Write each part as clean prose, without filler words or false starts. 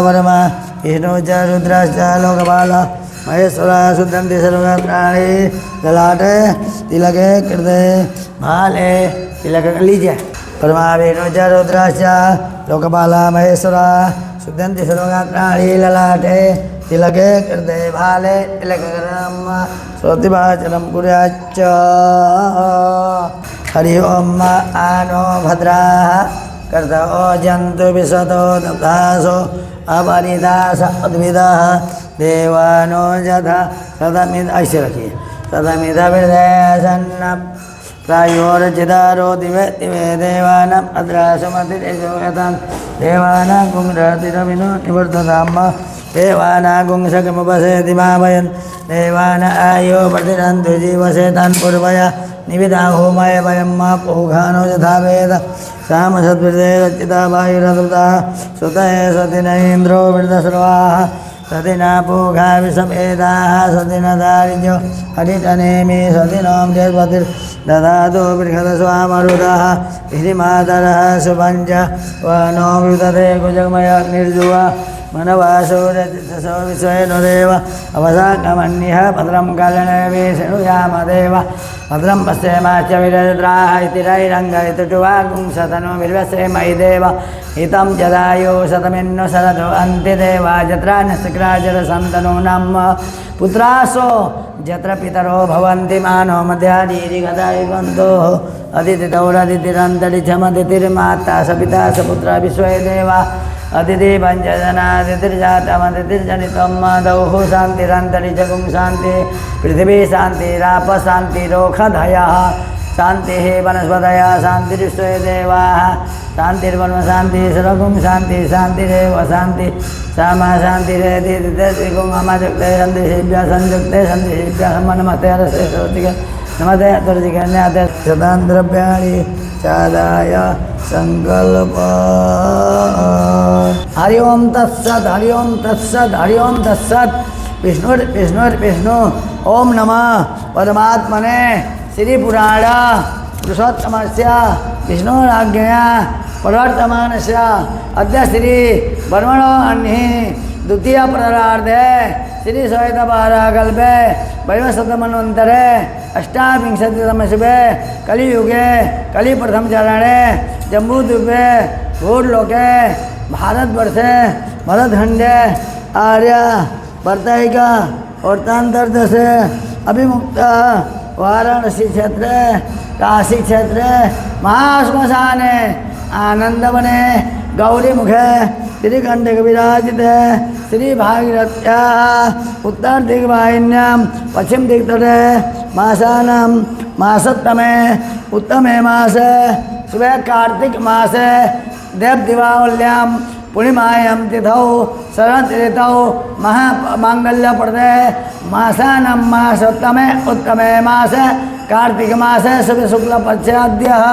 वरमा विष्णुच रुद्रश्च लोकपाल महेश्वरा शुद्धन्ति सर्वगात्राणि ललाटे तिलके कृते भाले तिलक लीजिए। परमा विष्णुच रुद्रश्च लोकपाल महेश्वरा शुद्धन्ति सर्वगात्राणि ललाटे तिलके कृते भाले तिलककरं श्रोतिवाचनं कुर्याच्च। हरि ओम आनो भद्राः कर्तओ जन्तु विशतो दब्धासो अपरिदास उद्भिदः देवानो यथा सदमिद ऐसे रखिए सदमिद विदेशन्न प्रायोरचितारो दिवे दिवे देवानाम् अद्रासमतिरेशोयतां देवानां गुंरतिरविनो निवर्तताम् देवानां गुंसकमुपसेति मामयन् देवान आयो प्रतिरन्तु जीवसेतान् पूर्वया निविदा होमाय वयं मा पूघानो यथा वेद सामसद्विदे रचिता वायुरदृता सुतये सति न इन्द्रो वृद्धस्रवाः सति न पूघा विषमेधाः सति न दारिद्र्यो हरितनेमि सति नो ददातु बृहदस्वामरुदः हिरिमातरः सुपञ्च वनो विदधे कुजगमय निर्जुवा मनवासो रचितसो विश्वेनुरेव अवसाकमन्यः भद्रं कर्णे शृणुयामदेव भद्रं पश्येमाच्च विरद्राः इति रैरङ्गयितुवागुंसतनो विर्वसेमयि देव हितं जदायो शतमिन्नु शरदो अन्त्यदेवा यत्र नस्तिक्राजरसन्तनूनां पुत्रासो यत्र पितरो भवन्ति मानो मध्यादीरिगदायुगन्तोः अदितितौरदितिरन्तरिक्षमदितिर्माता स पिता स पुत्र विश्वे देवा अतिथि पंचजनादितिर्जातमदितिर्जनितं मदौः शान्तिरन्तरिक्षगुं शान्ति पृथिवी शान्तिराप शान्तिरोखधयः शान्तिः वनस्पतयः शान्तिरिष्टे देवाः शान्तिर्ब्रह्म शान्ति सर्वगुं शान्ति शान्तिरेव शान्ति सामा शान्तिरेतिगुं अमजुक्ते सन्धिभ्यः संयुक्ते सन्धिभ्यः नमस्ते हरस्ते नमस्ते तुर्जिकन्याते शतान्द्रव्याणि चादाय संकल्प। हरि ओम तत्सत् हरि ओम तत्सत् हरि ओम तत्सत्। विष्णु ओम नमः परमात्मने श्री पुराण पुरुषोत्तमस्य विष्णुराज्ञया प्रवर्तमानस्य अद्य श्री ब्रह्मणो अन्हि द्वितीय प्रदरार्धे श्री श्वेतवाराकल्पे वैवस्वतमन्वन्तरे अष्टाविंशतितमे शुभे कलियुगे कलिप्रथमचरणे जम्बूद्वीपे भूलोके भारतवर्षे भरतखंडे आर्य वर्तैक वर्तांतर्द से अभिमुक्त वाराणसी क्षेत्र काशी क्षेत्र महाश्मशाने आनंदवने गौरी मुखे श्रीकंठक विराजित श्री भागीरथ्या उत्तर दिग्वाहिन्यां पश्चिम दिग्तटे मासानां मासोत्तमे उत्तमे मासे शुभे कार्तिक मासे देव दीपावल्यां पूर्णिमायां तिथौ शरदऋतौ महामांगल्यप्रदे मासानां मासोत्तमे उत्तमे मासे कार्तिक मासे शुभ शुक्लपक्षाद्यः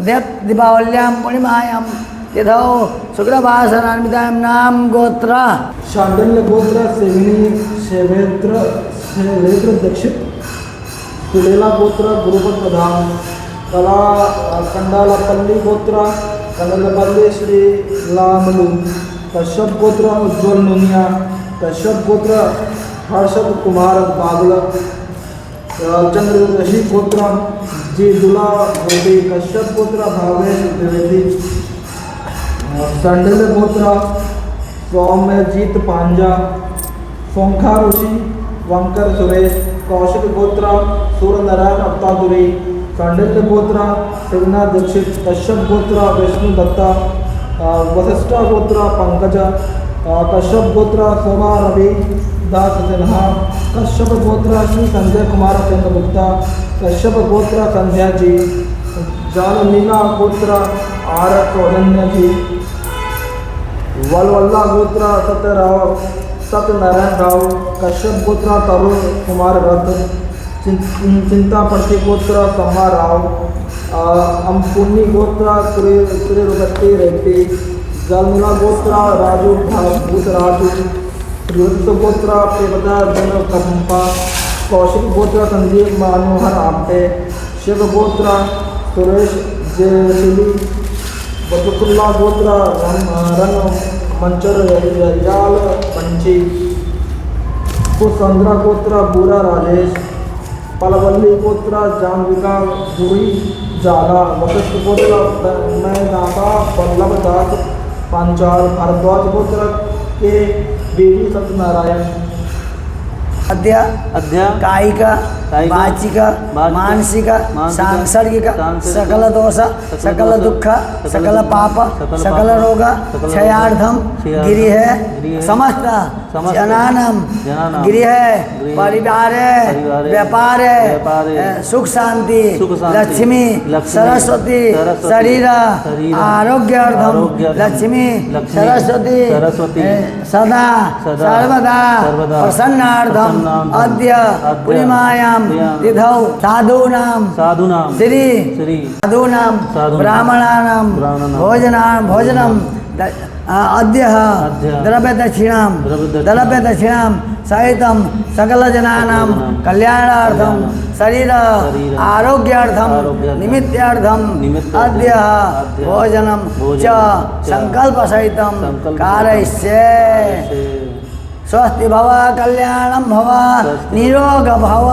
देव दीपावल्यां पूर्णिमायां तिथौ शुक्रवासरान्वितां नाम गोत्र शांडल्य गोत्र सेविनी शेवेत्र दक्षित तुलेला गोत्र गुरुपद प्रधान कला कंडालपल्ली गोत्र कंडालपल्ली श्री लामलू कश्यप गोत्र उज्ज्वल नोनिया कश्यप गोत्र हर्षद कुमार बाबुल चंद्रदशी गोत्र जी दुला गोपी कश्यप गोत्र भावेश द्विवेदी शांडल्य गोत्र सौम्यजीत पांजा सोंखा ऋषि वंकर सुरेश कौशिक गोत्र सूर्यनारायण अत्तादुरी शांडल्य गोत्र शिवनाथ दीक्षित कश्यप गोत्र विष्णु दत्ता वशिष्ठ गोत्र पंकज कश्यप गोत्र शोभा रवि दास सिन्हा कश्यप गोत्र श्री संजय कुमार चंद्रगुप्ता कश्यप गोत्र संध्या जी जालमीला गोत्र आर कौलन्य जी वलवल्ला गोत्र सत्यनारायण राव कश्यप गोत्र तरुण कुमार रथ चिंतापड़ती गोत्र सम्मा राव अम्पुन्नी गोत्र त्रिरुगत्ती रेड्डी जलमिला गोत्र राजू भूतराजू युद्ध गोत्र प्रेमदा जन कंपा कौशिक गोत्र संदीप मनोहर आप्टे शिव गोत्र सुरेश जयशिली बदुल्ला गोत्र रंग मंचर रिजाल पंची कुसंद्रा गोत्र बुरा राजेश पलवल्ली गोत्र जानविका बुरी जाला वशिष्ठ गोत्र मैनाका वल्लभ दास पांचाल भारद्वाज गोत्र के बेबी सत्यनारायण अद्य अद्य कायिक वाचिक मानसिक सांसर्गिक सकल दोष सकल दुख सकल पाप सकल रोग क्षयार्थम गिरि है समस्त जनानम गिरि है परिवार व्यापार सुख शांति लक्ष्मी सरस्वती शरीर आरोग्यार्थम लक्ष्मी सरस्वती सदा सर्वदा प्रसन्नार्थम अद्य पूर्णिमायां तिथौ साधूनां श्री साधूनां ब्राह्मणानां भोजनं अद्य द्रव्यदक्षिणां सहितं सकलजनानां कल्याणार्थं शरीर आरोग्यार्थं निमित्तार्थं अद्य भोजनं च संकल्पसहितं कारयिष्ये। स्वस्ति भव कल्याणं भव निरोग भव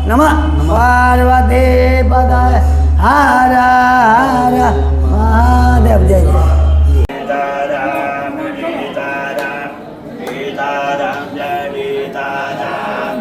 नमः पार्वती पदये हर हर महादेव जय जय। सीताराम सीताराम सीताराम सीताराम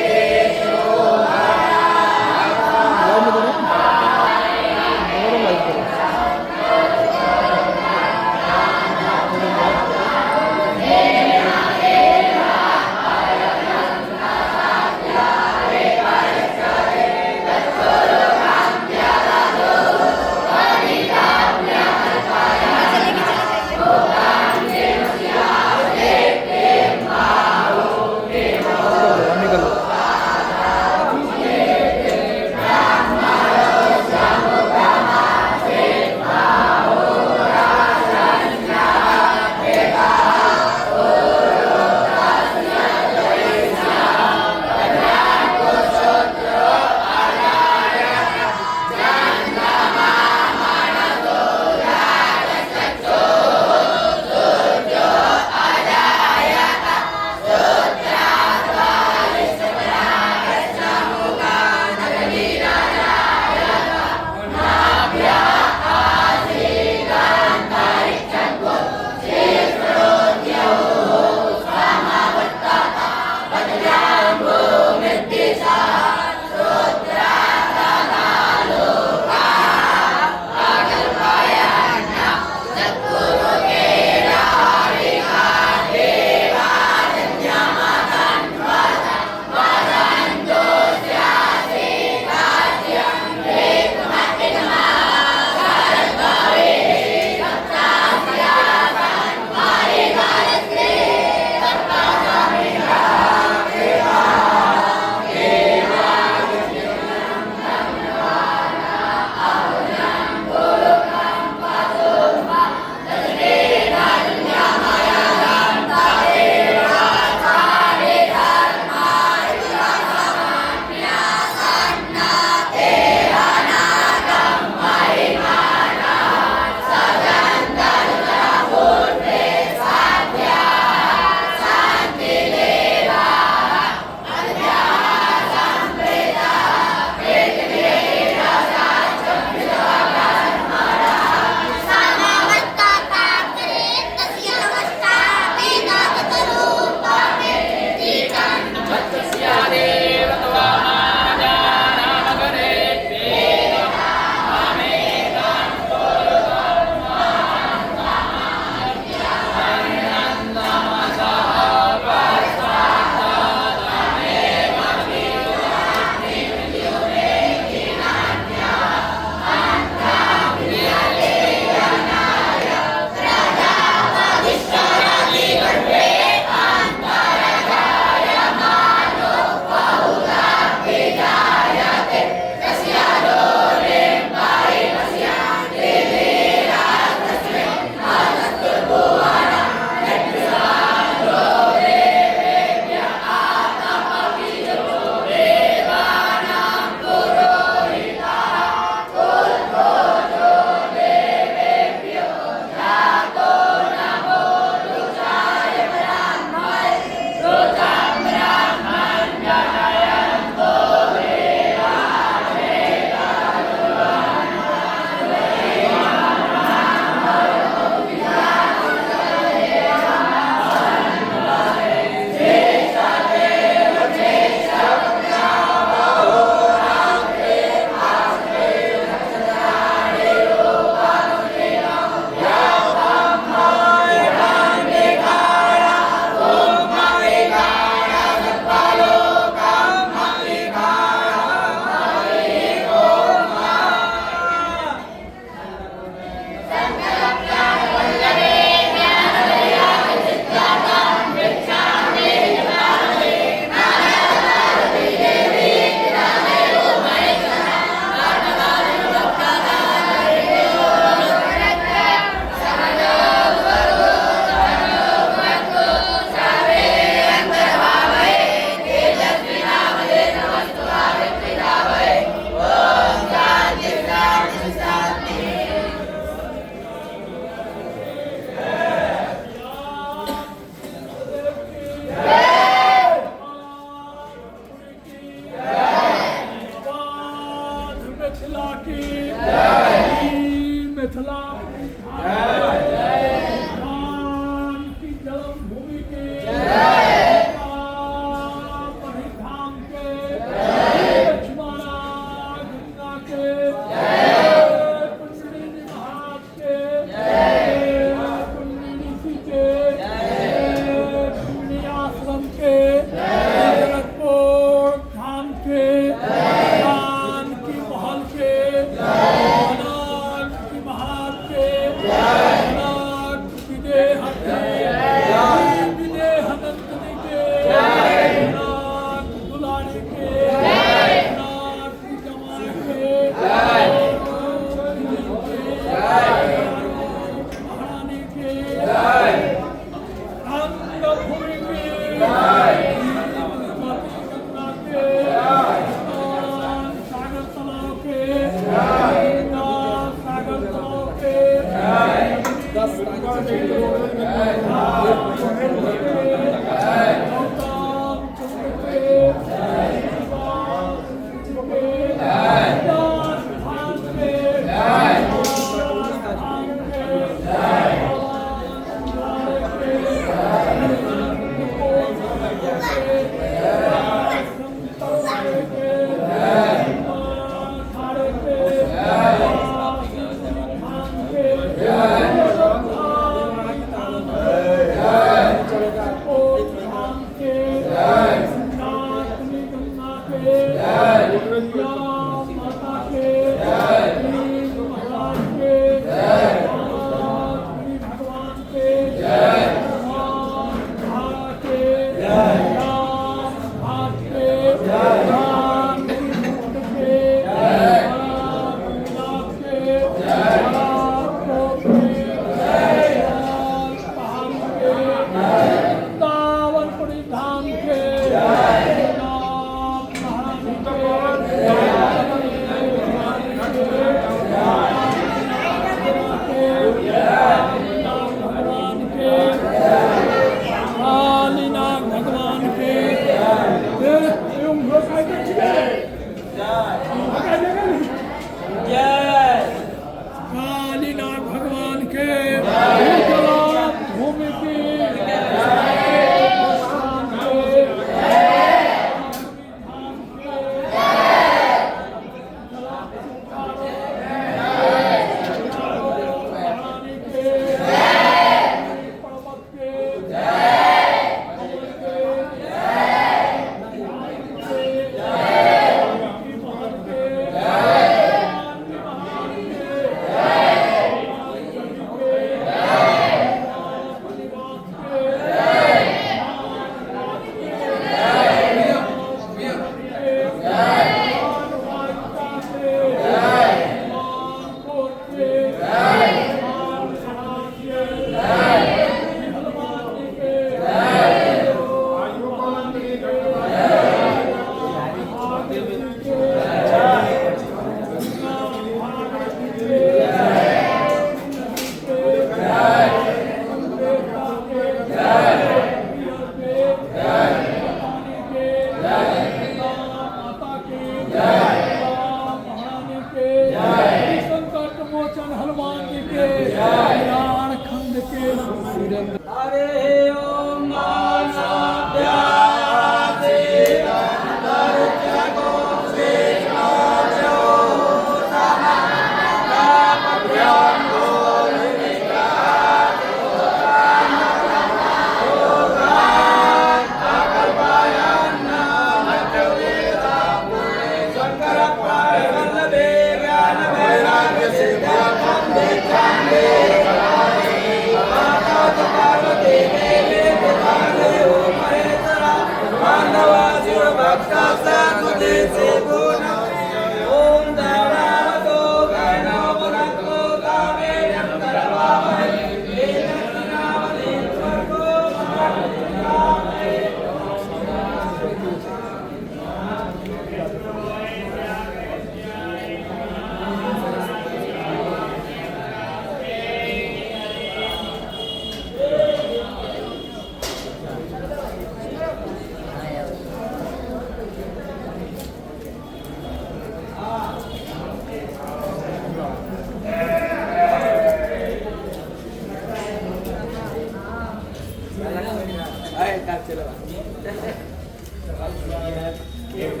एक